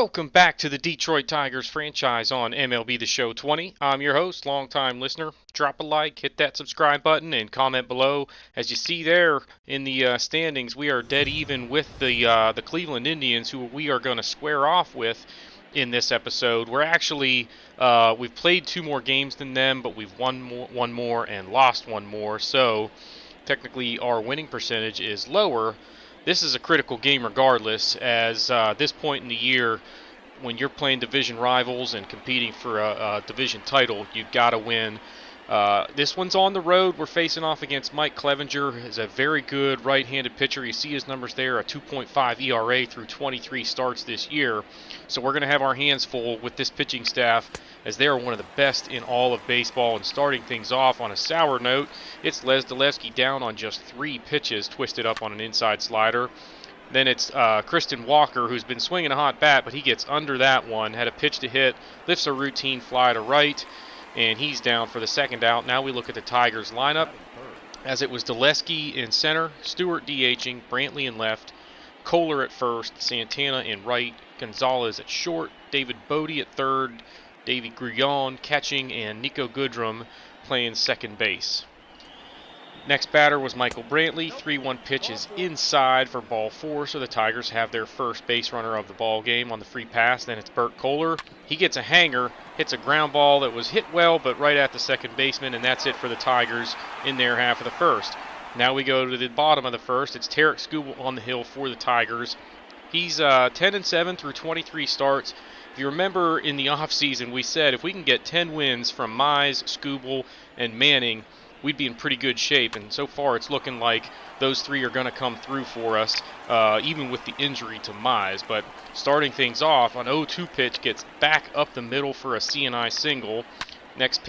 Welcome back to the Detroit Tigers franchise on MLB the Show 20. I'm your host, longtime listener. Drop a like, hit that subscribe button, and comment below. As you see there in the standings, we are dead even with the Cleveland Indians, who we are going to square off with in this episode. We're actually we've played 2 more games than them, but we've won one more and lost one more. So technically, our winning percentage is lower. This is a critical game regardless, as this point in the year, when you're playing division rivals and competing for a division title, you've got to win. This one's on the road. We're facing off against Mike Clevenger. He's a very good right-handed pitcher. You see his numbers there, a 2.5 ERA through 23 starts this year. So we're going to have our hands full with this pitching staff, as they are one of the best in all of baseball. And starting things off on a sour note, it's Les Delevsky down on just 3 pitches, twisted up on an inside slider. Then it's Kristen Walker, who's been swinging a hot bat, but he gets under that one, had a pitch to hit, lifts a routine fly to right, and he's down for the second out. Now we look at the Tigers lineup, as it was Delevsky in center, Stewart DHing, Brantley in left, Kohler at first, Santana in right, Gonzalez at short, David Bodie at third, Davey Grullon catching, and Nico Goodrum playing second base. Next batter was Michael Brantley. 3-1 pitch is inside for ball 4, so the Tigers have their first base runner of the ball game on the free pass. Then it's Bert Kohler. He gets a hanger, hits a ground ball that was hit well, but right at the second baseman, and that's it for the Tigers in their half of the first. Now we go to the bottom of the first. It's Tarek Skubal on the hill for the Tigers. He's 10-7 through 23 starts. If you remember in the offseason, we said if we can get 10 wins from Mize, Skubal, and Manning, we'd be in pretty good shape, and so far it's looking like those 3 are going to come through for us, even with the injury to Mize. But starting things off, an 0-2 pitch gets back up the middle for a CNI single. Next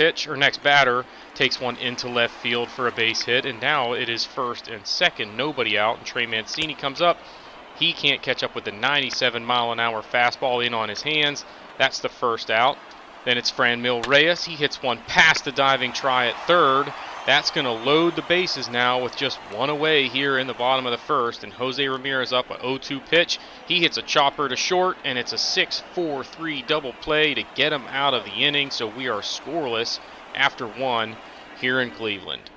batter takes one into left field for a base hit, and now it is first and second, nobody out, and Trey Mancini comes up. He can't catch up with the 97-mile-an-hour fastball in on his hands. That's the first out. Then it's Franmil Reyes. He hits one past the diving try at third. That's going to load the bases now with just 1 away here in the bottom of the first. And Jose Ramirez up, a 0-2 pitch. He hits a chopper to short, and it's a 6-4-3 double play to get him out of the inning. So we are scoreless after 1 here in Cleveland.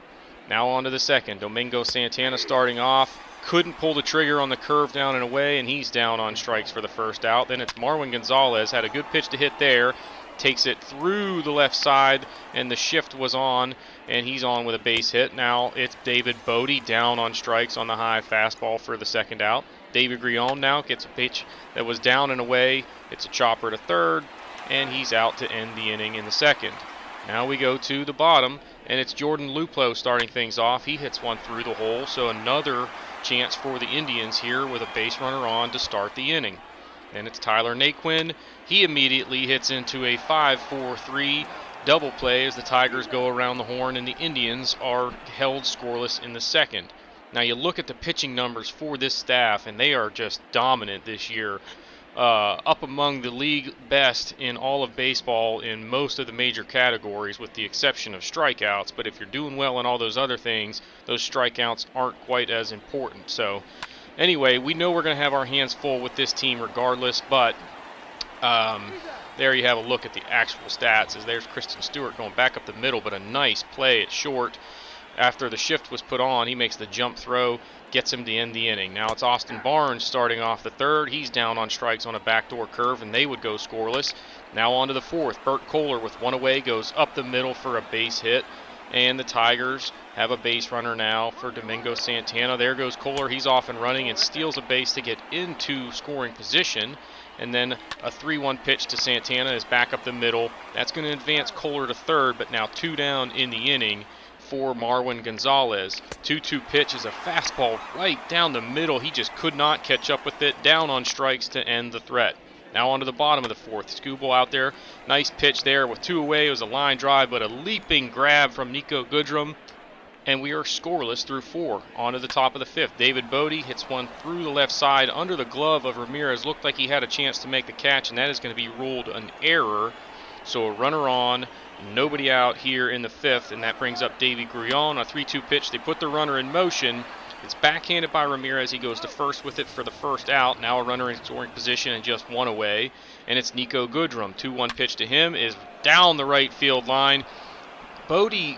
Now on to the second. Domingo Santana starting off. Couldn't pull the trigger on the curve down and away, and he's down on strikes for the first out. Then it's Marwin Gonzalez. Had a good pitch to hit there. Takes it through the left side, and the shift was on, and he's on with a base hit. Now it's David Bodie down on strikes on the high fastball for the second out. David Grullon now gets a pitch that was down and away. It's a chopper to third, and he's out to end the inning in the second. Now we go to the bottom, and it's Jordan Luplow starting things off. He hits one through the hole, so another chance for the Indians here with a base runner on to start the inning. Then it's Tyler Naquin. He immediately hits into a 5-4-3 double play as the Tigers go around the horn, and the Indians are held scoreless in the second. Now you look at the pitching numbers for this staff, and they are just dominant this year. Up among the league best in all of baseball in most of the major categories, with the exception of strikeouts. But if you're doing well in all those other things, those strikeouts aren't quite as important. So anyway, we know we're going to have our hands full with this team regardless, but there you have a look at the actual stats, as there's Kristen Stewart going back up the middle, but a nice play at short. After the shift was put on, he makes the jump throw, gets him to end the inning. Now it's Austin Barnes starting off the third. He's down on strikes on a backdoor curve, and they would go scoreless. Now on to the fourth. Bert Kohler with 1 away goes up the middle for a base hit, and the Tigers have a base runner now for Domingo Santana. There goes Kohler. He's off and running and steals a base to get into scoring position. And then a 3-1 pitch to Santana is back up the middle. That's going to advance Kohler to third, but now 2 down in the inning for Marwin Gonzalez. 2-2 pitch is a fastball right down the middle. He just could not catch up with it. Down on strikes to end the threat. Now on to the bottom of the fourth. Skubal out there. Nice pitch there with 2 away. It was a line drive, but a leaping grab from Nico Goodrum. And we are scoreless through 4. On to the top of the fifth. David Bodie hits one through the left side under the glove of Ramirez. Looked like he had a chance to make the catch, and that is going to be ruled an error. So a runner on, nobody out here in the fifth, and that brings up Davey Grullon. A 3-2 pitch. They put the runner in motion, It's backhanded by Ramirez. He goes to first with it for the first out. Now a runner in scoring position and just one away. And it's Nico Goodrum. 2-1 pitch to him is down the right field line. Bodie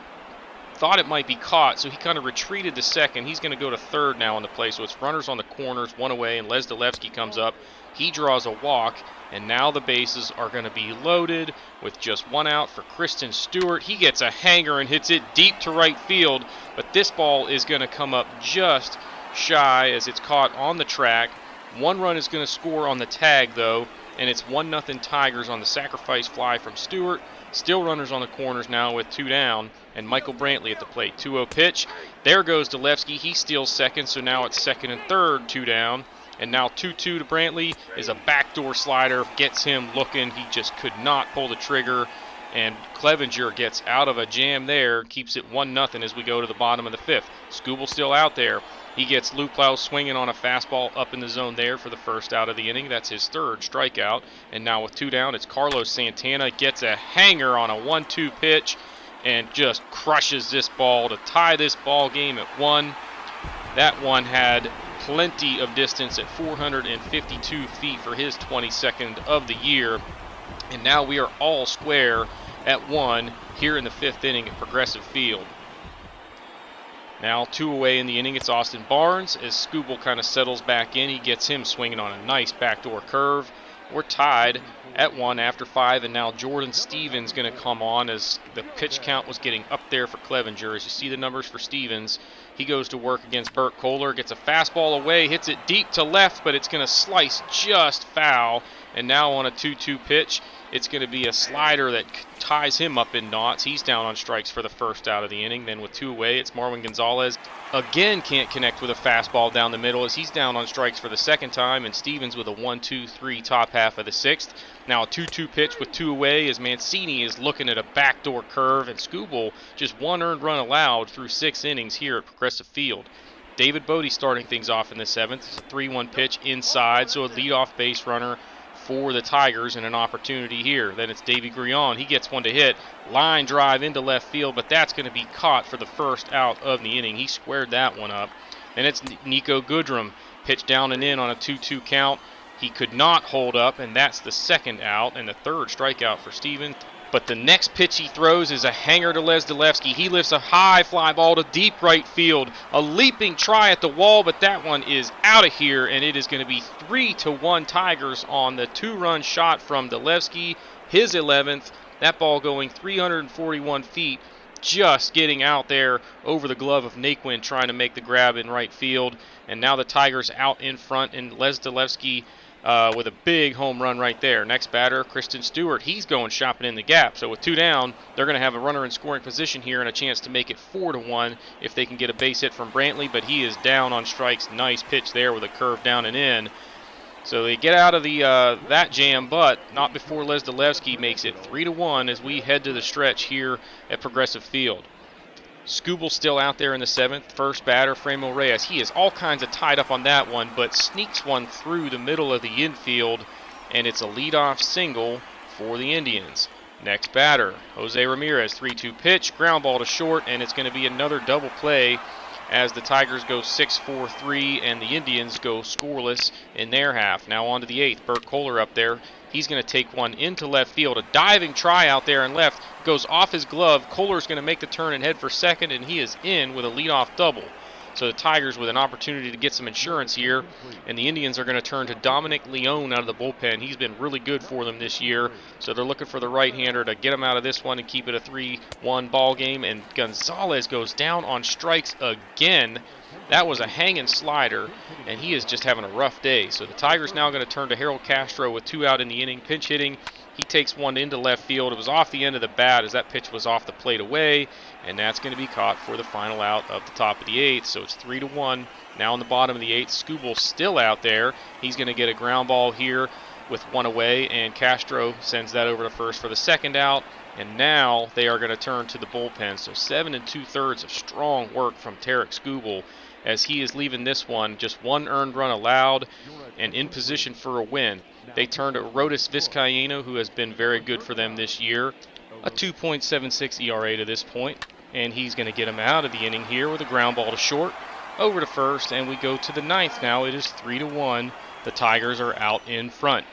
thought it might be caught, so he kind of retreated to second. He's going to go to third now on the play. So it's runners on the corners, one away, and Les Delevsky comes up. He draws a walk, and now the bases are going to be loaded with just one out for Kristen Stewart. He gets a hanger and hits it deep to right field, but this ball is going to come up just shy as it's caught on the track. One run is going to score on the tag, though, and it's 1-0 Tigers on the sacrifice fly from Stewart. Still runners on the corners now with 2 down, and Michael Brantley at the plate. 2-0 pitch. There goes Delevsky. He steals second, so now it's second and third, 2 down. And now 2-2 to Brantley is a backdoor slider. Gets him looking. He just could not pull the trigger. And Clevenger gets out of a jam there. Keeps it 1-0 as we go to the bottom of the 5th. Skubal still out there. He gets Luplow swinging on a fastball up in the zone there for the first out of the inning. That's his third strikeout. And now with 2 down, it's Carlos Santana. Gets a hanger on a 1-2 pitch and just crushes this ball to tie this ball game at 1. That one had plenty of distance at 452 feet for his 22nd of the year. And now we are all square at 1 here in the 5th inning at Progressive Field. Now 2 away in the inning, it's Austin Barnes as Skubal kind of settles back in. He gets him swinging on a nice backdoor curve. We're tied at 1 after 5, and now Jordan Stevens going to come on as the pitch count was getting up there for Clevenger. As you see the numbers for Stevens, he goes to work against Burt Kohler, gets a fastball away, hits it deep to left, but it's going to slice just foul. And now on a 2-2 pitch, it's going to be a slider that ties him up in knots. He's down on strikes for the first out of the inning. Then with 2 away, it's Marwin Gonzalez. Again, can't connect with a fastball down the middle as he's down on strikes for the second time. And Stevens with a 1-2-3 top half of the 6th. Now a 2-2 pitch with 2 away as Mancini is looking at a backdoor curve. And Skubal just 1 earned run allowed through 6 innings here at Progressive Field. David Bodie starting things off in the 7th. It's a 3-1 pitch inside, so a leadoff base runner for the Tigers and an opportunity here. Then it's Davey Grion. He gets one to hit. Line drive into left field, but that's going to be caught for the first out of the inning. He squared that one up. And it's Nico Goodrum. Pitch down and in on a 2-2 count. He could not hold up, and that's the second out and the third strikeout for Stevens. But the next pitch he throws is a hanger to Les Delevsky. He lifts a high fly ball to deep right field. A leaping try at the wall, but that one is out of here, and it is going to be 3-1 Tigers on the 2-run shot from Delevsky, his 11th. That ball going 341 feet, just getting out there over the glove of Naquin, trying to make the grab in right field. And now the Tigers out in front, and Les Delevsky with a big home run right there. Next batter, Kristen Stewart. He's going shopping in the gap. So with 2 down, they're going to have a runner in scoring position here and a chance to make it 4-1 if they can get a base hit from Brantley. But he is down on strikes. Nice pitch there with a curve down and in. So they get out of the that jam, but not before Les Delevsky makes it 3-1 as we head to the stretch here at Progressive Field. Skubal still out there in the 7th. First batter, Franmil Reyes. He is all kinds of tied up on that one, but sneaks one through the middle of the infield, and it's a leadoff single for the Indians. Next batter, Jose Ramirez. 3-2 pitch, ground ball to short, and it's going to be another double play as the Tigers go 6-4-3 and the Indians go scoreless in their half. Now on to the 8th. Burt Kohler up there. He's going to take one into left field. A diving try out there in left goes off his glove. Kohler's going to make the turn and head for second, and he is in with a leadoff double. So the Tigers with an opportunity to get some insurance here, and the Indians are going to turn to Dominic Leone out of the bullpen. He's been really good for them this year, so they're looking for the right-hander to get him out of this one and keep it a 3-1 ball game. And Gonzalez goes down on strikes again. That was a hanging slider, and he is just having a rough day. So the Tigers now going to turn to Harold Castro with 2 out in the inning, pinch hitting. He takes one into left field. It was off the end of the bat as that pitch was off the plate away, and that's going to be caught for the final out of the top of the 8th. So it's 3-1. Now in the bottom of the 8th, Skubal still out there. He's going to get a ground ball here with 1 away, and Castro sends that over to first for the second out. And now they are going to turn to the bullpen. So 7 2/3 of strong work from Tarek Skubal as he is leaving this one just 1 earned run allowed and in position for a win. They turn to Arodys Vizcaíno, who has been very good for them this year. A 2.76 ERA to this point, and he's going to get him out of the inning here with a ground ball to short. over to first, and we go to the ninth now. It is 3-1. The Tigers are out in front.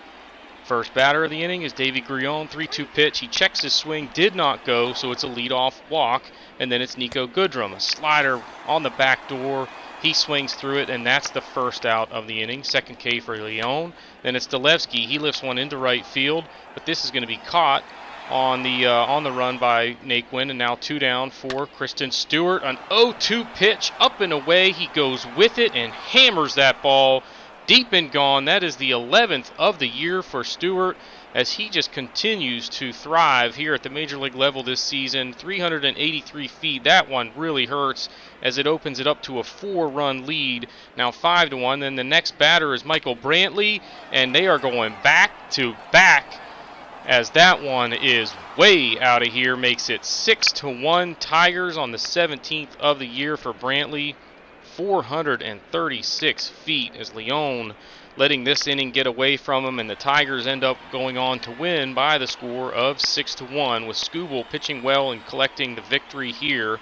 First batter of the inning is Davy Grion, 3-2 pitch. He checks his swing, did not go, so it's a leadoff walk. And then it's Nico Goodrum, a slider on the back door. He swings through it, and that's the first out of the inning. Second K for Leon. Then it's Delevsky. He lifts one into right field, but this is going to be caught on the run by Naquin, and now 2 down for Kristen Stewart. An 0-2 pitch up and away. He goes with it and hammers that ball deep and gone. That is the 11th of the year for Stewart, as he just continues to thrive here at the major league level this season. 383 feet. That one really hurts as it opens it up to a 4-run lead. Now 5-1. Then the next batter is Michael Brantley, and they are going back to back, as that one is way out of here. Makes it 6-1 Tigers on the 17th of the year for Brantley. 436 feet as Leon letting this inning get away from him, and the Tigers end up going on to win by the score of 6-1, with Skubal pitching well and collecting the victory here,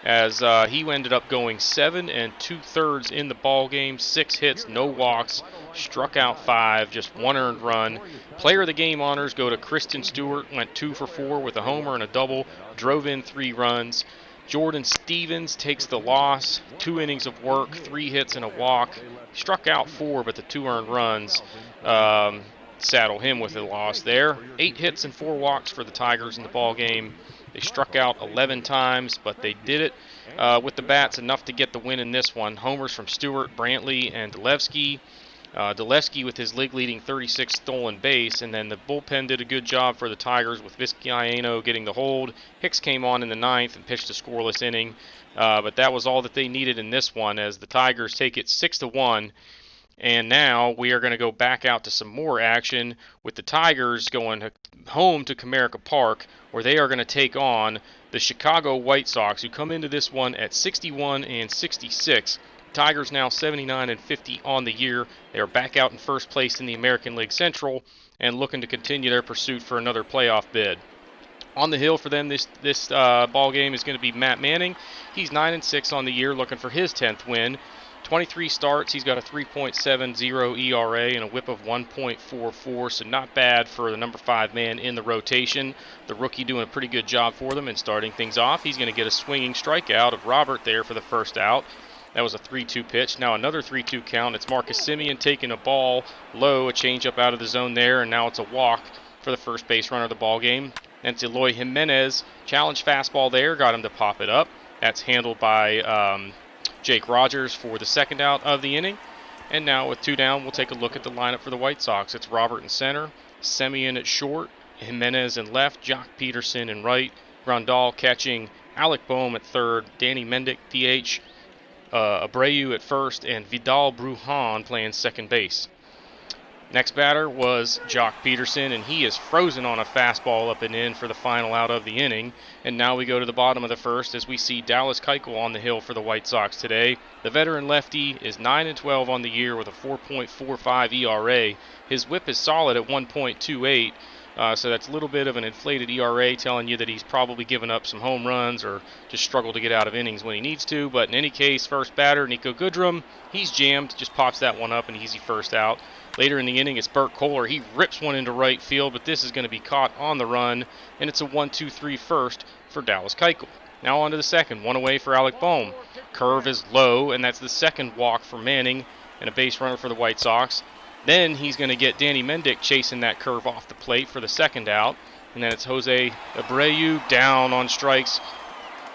as he ended up going 7 2/3 in the ball game. 6 hits, no walks, struck out 5, just 1 earned run. Player of the game honors go to Kristen Stewart, went 2 for 4 with a homer and a double, drove in 3 runs. Jordan Stevens takes the loss. 2 innings of work, 3 hits and a walk. Struck out 4, but the 2 earned runs saddle him with the loss there. 8 hits and 4 walks for the Tigers in the ball game. They struck out 11 times, but they did it with the bats enough to get the win in this one. Homers from Stewart, Brantley, and Delevsky. Delevsky with his league-leading 36th stolen base, and then the bullpen did a good job for the Tigers with Vizcaino getting the hold. Hicks came on in the 9th and pitched a scoreless inning, but that was all that they needed in this one, as the Tigers take it 6-1. And now we are going to go back out to some more action, with the Tigers going home to Comerica Park, where they are going to take on the Chicago White Sox, who come into this one at 61-66. Tigers now 79-50 on the year. They are back out in first place in the American League Central and looking to continue their pursuit for another playoff bid. On the hill for them this ball game is going to be Matt Manning. He's 9-6 on the year, looking for his 10th win. 23 starts. He's got a 3.70 ERA and a WHIP of 1.44, so not bad for the number 5 man in the rotation. The rookie doing a pretty good job for them and starting things off. He's going to get a swinging strikeout of Robert there for the first out. That was a 3-2 pitch. Now another 3-2 count. It's Marcus Semien taking a ball low, a changeup out of the zone there, and now it's a walk for the first base runner of the ball game. And it's Eloy Jimenez. Challenge fastball there, got him to pop it up. That's handled by Jake Rogers for the second out of the inning. And now with 2 down, we'll take a look at the lineup for the White Sox. It's Robert in center, Semien at short, Jimenez in left, Jock Peterson in right, Grandal catching, Alec Boehm at third, Danny Mendick DH, Abreu at first, and Vidal Brujan playing second base. Next batter was Jock Peterson, and he is frozen on a fastball up and in for the final out of the inning. And now we go to the bottom of the first as we see Dallas Keuchel on the hill for the White Sox today. The veteran lefty is 9-12 on the year with a 4.45 ERA. His WHIP is solid at 1.28. So that's a little bit of an inflated ERA, telling you that he's probably given up some home runs or just struggled to get out of innings when he needs to. But in any case, first batter, Nico Goodrum, he's jammed, just pops that one up, an easy first out. Later in the inning, it's Bert Kohler. He rips one into right field, but this is going to be caught on the run, and it's a 1-2-3 first for Dallas Keuchel. Now on to the second, one away for Alec Boehm. Curve is low, and that's the second walk for Manning and a base runner for the White Sox. Then he's going to get Danny Mendick chasing that curve off the plate for the second out. And then it's Jose Abreu down on strikes.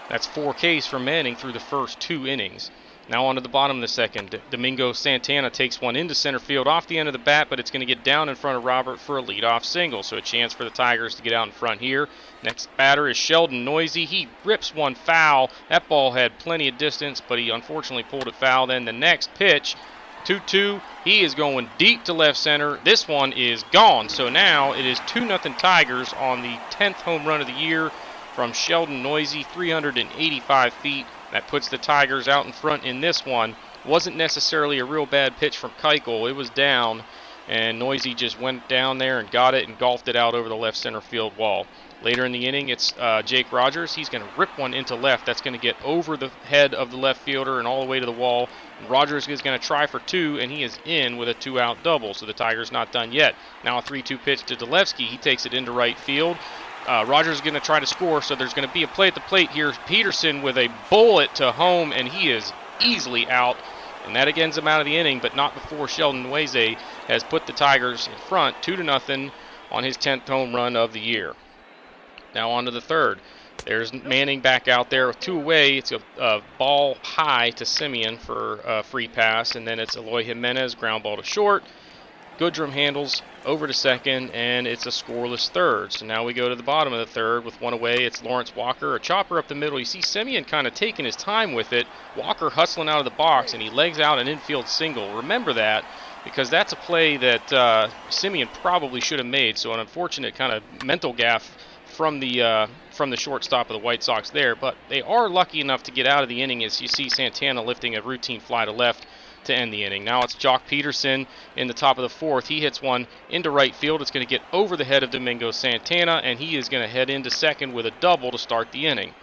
That's 4 Ks for Manning through the first 2 innings. Now on to the bottom of the second. Domingo Santana takes one into center field off the end of the bat, but it's going to get down in front of Robert for a leadoff single. So a chance for the Tigers to get out in front here. Next batter is Sheldon Noisy. He rips one foul. That ball had plenty of distance, but he unfortunately pulled it foul. Then the next pitch, 2-2. He is going deep to left center. This one is gone. So now it is 2-0 Tigers on the 10th home run of the year from Sheldon Noisy, 385 feet. That puts the Tigers out in front in this one. Wasn't necessarily a real bad pitch from Keuchel. It was down, and Noisy just went down there and got it and golfed it out over the left center field wall. Later in the inning, it's Jake Rogers. He's going to rip one into left. That's going to get over the head of the left fielder and all the way to the wall. Rogers is going to try for two, and he is in with a 2-out double, so the Tigers not done yet. Now a 3-2 pitch to Delevsky. He takes it into right field. Rogers is going to try to score, so there's going to be a play at the plate here. Peterson with a bullet to home, and he is easily out. And that again him out of the inning, but not before Sheldon Nweze has put the Tigers in front 2-0 on his 10th home run of the year. Now on to the third. There's Manning back out there with 2 away. It's a ball high to Simeon for a free pass, and then it's Eloy Jimenez, ground ball to short. Goodrum handles over to second, and it's a scoreless third. So now we go to the bottom of the third with 1 away. It's Lawrence Walker, a chopper up the middle. You see Simeon kind of taking his time with it. Walker hustling out of the box, and he legs out an infield single. Remember that, because that's a play that Simeon probably should have made. So an unfortunate kind of mental gaffe from the shortstop of the White Sox there. But they are lucky enough to get out of the inning, as you see Santana lifting a routine fly to left to end the inning. Now it's Jock Peterson in the top of the fourth. He hits one into right field. It's going to get over the head of Domingo Santana, and he is going to head into second with a double to start the inning.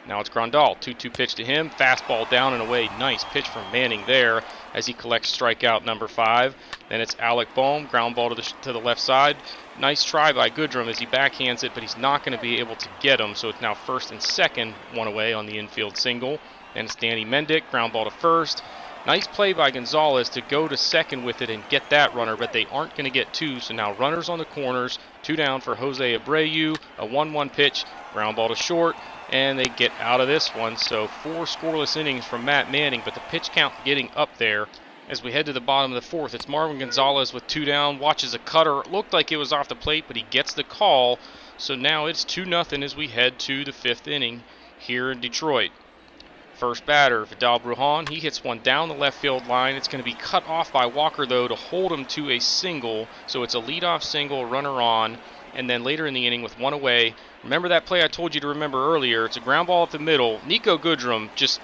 Now it's Grandal. 2-2 pitch to him. Fastball down and away. Nice pitch from Manning there as he collects strikeout number 5. Then it's Alec Bohm. Ground ball to the left side. Nice try by Goodrum as he backhands it, but he's not going to be able to get him. So it's now first and second, 1 away on the infield single. Then it's Danny Mendick. Ground ball to first. Nice play by Gonzalez to go to second with it and get that runner, but they aren't going to get 2. So now runners on the corners. 2 down for Jose Abreu. A 1-1 pitch. Ground ball to short. And they get out of this one. So 4 scoreless innings from Matt Manning, but the pitch count getting up there. As we head to the bottom of the fourth, it's Marwin Gonzalez with 2 down. Watches a cutter. It looked like it was off the plate, but he gets the call. So now it's 2-0 as we head to the 5th inning here in Detroit. First batter, Vidal Brujan. He hits one down the left field line. It's going to be cut off by Walker, though, to hold him to a single. So it's a leadoff single, runner on. And then later in the inning with 1 away, remember that play I told you to remember earlier? It's a ground ball up the middle. Nico Goodrum just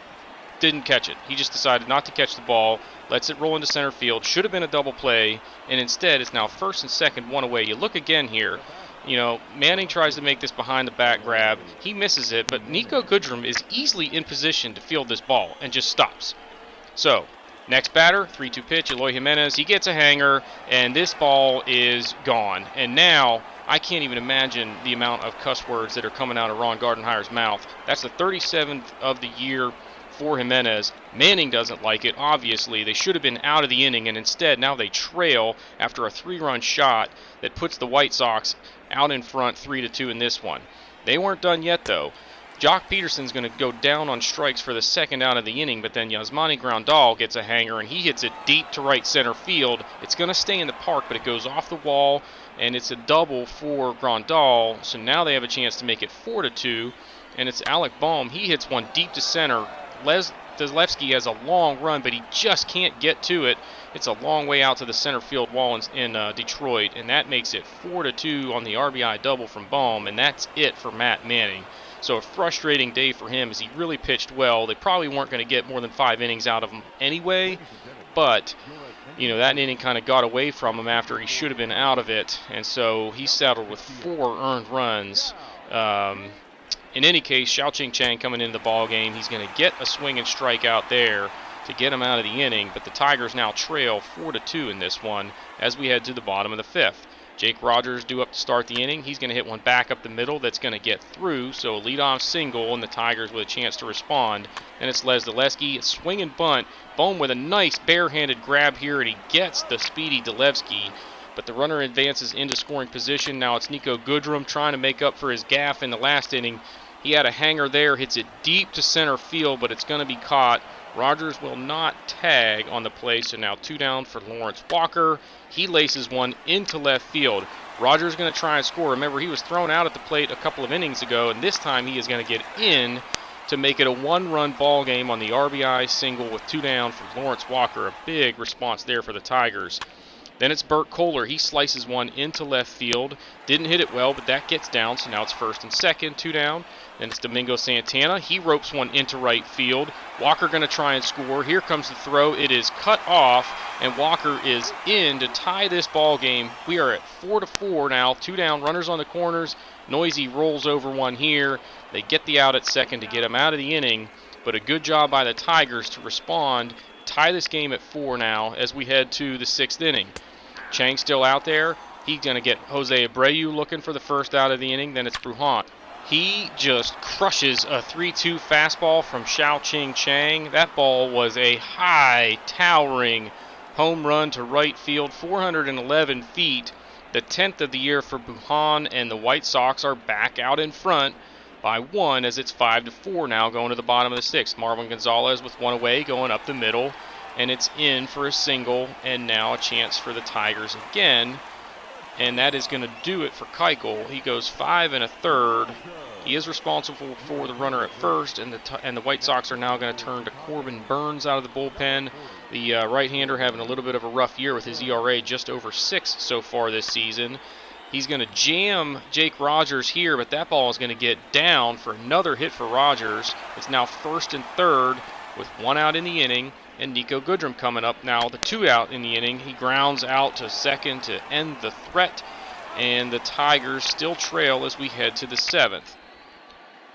didn't catch it. He just decided not to catch the ball, lets it roll into center field. Should have been a double play, and instead it's now first and second, 1 away. You look again here. You know, Manning tries to make this behind the back grab. He misses it, but Nico Goodrum is easily in position to field this ball and just stops. So, next batter, 3-2 pitch, Eloy Jimenez. He gets a hanger, and this ball is gone. And now, I can't even imagine the amount of cuss words that are coming out of Ron Gardenhire's mouth. That's the 37th of the year for Jimenez. Manning doesn't like it, obviously. They should have been out of the inning, and instead now they trail after a 3-run shot that puts the White Sox out in front 3-2 in this one. They weren't done yet, though. Jock Peterson's going to go down on strikes for the second out of the inning, but then Yasmani Grandal gets a hanger, and he hits it deep to right center field. It's going to stay in the park, but it goes off the wall, and it's a double for Grandal. So now they have a chance to make it 4-2, and it's Alec Bohm. He hits one deep to center. Delevsky has a long run, but he just can't get to it. It's a long way out to the center field wall in Detroit, and that makes it 4-2 on the RBI double from Bohm, and that's it for Matt Manning. So a frustrating day for him as he really pitched well. They probably weren't going to get more than 5 innings out of him anyway, but you know, that inning kind of got away from him after he should have been out of it, and so he settled with 4 earned runs. In any case, Xiao Chang coming into the ball game. He's going to get a swing and strike out there to get him out of the inning, but the Tigers now trail 4-2 in this one as we head to the bottom of the 5th. Jake Rogers due up to start the inning. He's going to hit one back up the middle that's going to get through, so a leadoff single, and the Tigers with a chance to respond. And it's Les Delevsky, swing and bunt. Bohm with a nice barehanded grab here, and he gets the speedy Delevsky. But the runner advances into scoring position. Now it's Nico Goodrum trying to make up for his gaffe in the last inning. He had a hanger there, hits it deep to center field, but it's going to be caught. Rogers will not tag on the play, so now 2 down for Lawrence Walker. He laces one into left field. Rogers is going to try and score. Remember, he was thrown out at the plate a couple of innings ago, and this time he is going to get in to make it a 1-run ball game on the RBI single with 2 down for Lawrence Walker. A big response there for the Tigers. Then it's Burt Kohler. He slices one into left field. Didn't hit it well, but that gets down, so now it's first and second, 2 down. Then it's Domingo Santana. He ropes one into right field. Walker going to try and score. Here comes the throw. It is cut off, and Walker is in to tie this ball game. We are at 4-4 now. 2 down, runners on the corners. Noisy rolls over one here. They get the out at second to get him out of the inning, but a good job by the Tigers to respond. Tie this game at 4 now as we head to the 6th inning. Chang still out there. He's going to get Jose Abreu looking for the first out of the inning. Then it's Brujan. He just crushes a 3-2 fastball from Xiao Chang. That ball was a high, towering home run to right field, 411 feet. The 10th of the year for Brujan, and the White Sox are back out in front by 1 as it's 5-4 now going to the bottom of the 6th. Marwin Gonzalez with one away going up the middle, and it's in for a single, and now a chance for the Tigers again, and that is going to do it for Keuchel. He goes 5 1/3. He is responsible for the runner at first, and the White Sox are now going to turn to Corbin Burns out of the bullpen. The right-hander having a little bit of a rough year with his ERA just over 6 so far this season. He's going to jam Jake Rogers here, but that ball is going to get down for another hit for Rogers. It's now first and third with 1 out in the inning, and Nico Goodrum coming up now, the 2 out in the inning. He grounds out to second to end the threat, and the Tigers still trail as we head to the 7th.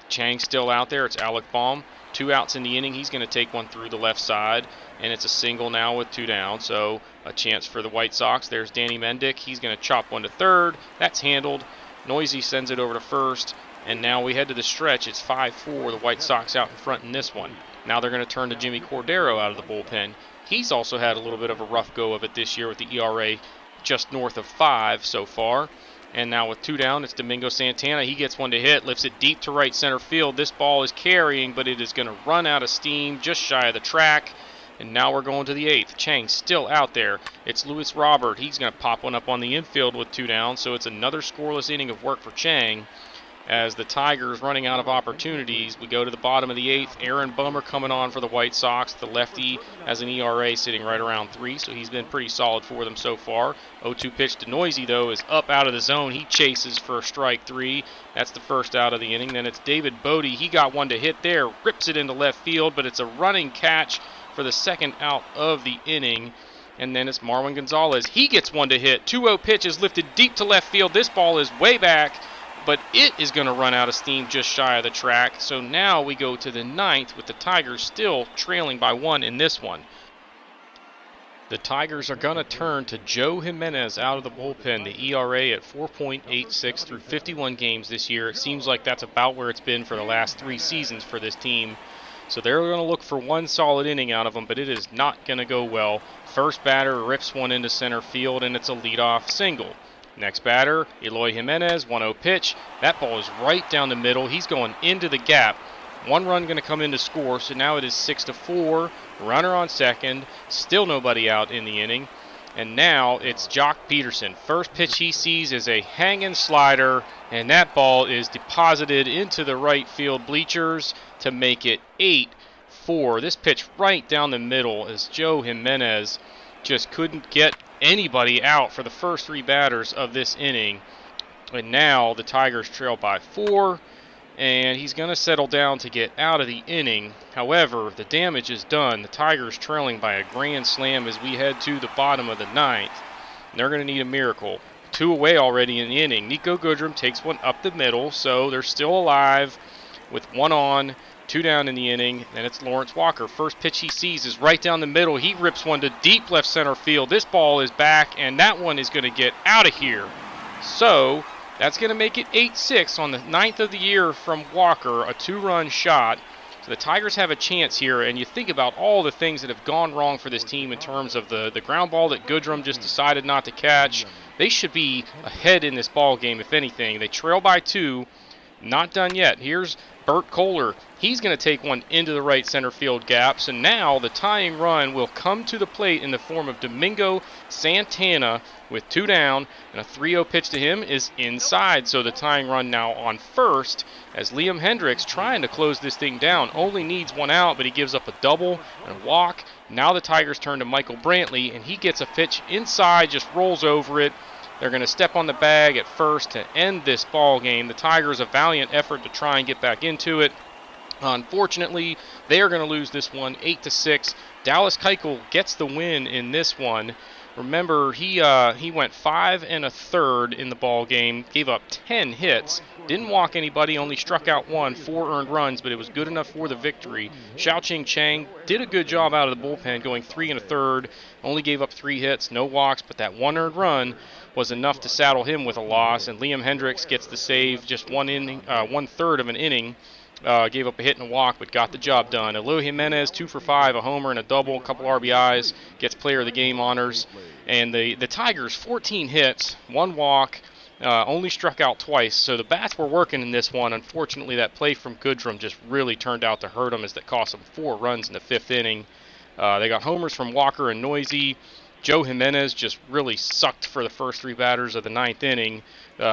Chang still out there. It's Alec Baum. 2 outs in the inning. He's going to take one through the left side, and it's a single now with 2 down, so a chance for the White Sox. There's Danny Mendick. He's going to chop one to third. That's handled. Noisy sends it over to first, and now we head to the stretch. It's 5-4. The White Sox out in front in this one. Now they're going to turn to Jimmy Cordero out of the bullpen. He's also had a little bit of a rough go of it this year with the ERA just north of 5 so far. And now with 2 down, it's Domingo Santana. He gets one to hit, lifts it deep to right center field. This ball is carrying, but it is going to run out of steam just shy of the track. And now we're going to the 8th. Chang still out there. It's Luis Robert. He's going to pop one up on the infield with 2 down. So it's another scoreless inning of work for Chang. As the Tigers running out of opportunities, we go to the bottom of the 8th. Aaron Bummer coming on for the White Sox. The lefty has an ERA sitting right around 3, so he's been pretty solid for them so far. 0-2 pitch to Noisy, though, is up out of the zone. He chases for strike 3. That's the first out of the inning. Then it's David Bodie. He got one to hit there, rips it into left field, but it's a running catch for the second out of the inning. And then it's Marwin Gonzalez. He gets one to hit. 2-0 pitch is lifted deep to left field. This ball is way back, but it is going to run out of steam just shy of the track. So now we go to the 9th with the Tigers still trailing by 1 in this one. The Tigers are going to turn to Joe Jimenez out of the bullpen. The ERA at 4.86 through 51 games this year. It seems like that's about where it's been for the last 3 seasons for this team. So they're going to look for 1 solid inning out of him, but it is not going to go well. First batter rips one into center field, and it's a leadoff single. Next batter, Eloy Jimenez, 1-0 pitch. That ball is right down the middle. He's going into the gap. 1 run going to come in to score, so now it is 6-4. Runner on second. Still nobody out in the inning. And now it's Jock Peterson. First pitch he sees is a hanging slider, and that ball is deposited into the right field bleachers to make it 8-4. This pitch right down the middle as Joe Jimenez just couldn't get anybody out for the first 3 batters of this inning. And now the Tigers trail by 4, and he's going to settle down to get out of the inning. However, the damage is done. The Tigers trailing by a grand slam as we head to the bottom of the 9th. And they're going to need a miracle. 2 away already in the inning. Nico Goodrum takes one up the middle, so they're still alive with 1 on, 2 down in the inning. Then it's Lawrence Walker. First pitch he sees is right down the middle. He rips one to deep left center field. This ball is back, and that one is going to get out of here. So that's going to make it 8-6 on the 9th of the year from Walker, a 2-run shot. So the Tigers have a chance here, and you think about all the things that have gone wrong for this team in terms of the ground ball that Goodrum just decided not to catch. They should be ahead in this ball game, if anything. They trail by 2. Not done yet. Here's Bert Kohler. He's going to take one into the right center field gap. So now the tying run will come to the plate in the form of Domingo Santana with 2 down, and a 3-0 pitch to him is inside. So the tying run now on first, as Liam Hendriks, trying to close this thing down, only needs 1 out, but he gives up a double and a walk. Now the Tigers turn to Michael Brantley, and he gets a pitch inside, just rolls over it. They're going to step on the bag at first to end this ball game. The Tigers, a valiant effort to try and get back into it. Unfortunately, they are going to lose this one 8-6. Dallas Keuchel gets the win in this one. Remember, he went 5 1/3 in the ball game, gave up 10 hits, didn't walk anybody, only struck out 1, 4 earned runs, but it was good enough for the victory. Xiaoqing Chang did a good job out of the bullpen, going 3 1/3, only gave up 3 hits, no walks, but that 1 earned run was enough to saddle him with a loss, and Liam Hendriks gets the save, just 1/3 of an inning. Gave up a hit and a walk, but got the job done. Eloy Jimenez, 2 for 5, a homer and a double, a couple RBIs, gets player of the game honors. And the Tigers, 14 hits, 1 walk, only struck out twice. So the bats were working in this one. Unfortunately, that play from Goodrum just really turned out to hurt them, as that cost them 4 runs in the 5th inning. They got homers from Walker and Noisy. Joe Jimenez just really sucked for the first 3 batters of the 9th inning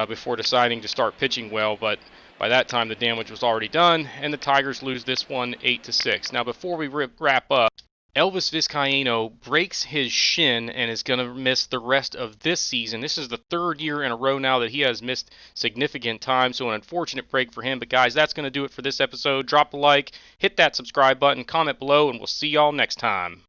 before deciding to start pitching well, but by that time the damage was already done, and the Tigers lose this one 8-6. Now before we wrap up, Elvis Vizcaino breaks his shin and is going to miss the rest of this season. This is the 3rd year in a row now that he has missed significant time, so an unfortunate break for him. But guys, that's going to do it for this episode. Drop a like, hit that subscribe button, comment below, and we'll see y'all next time.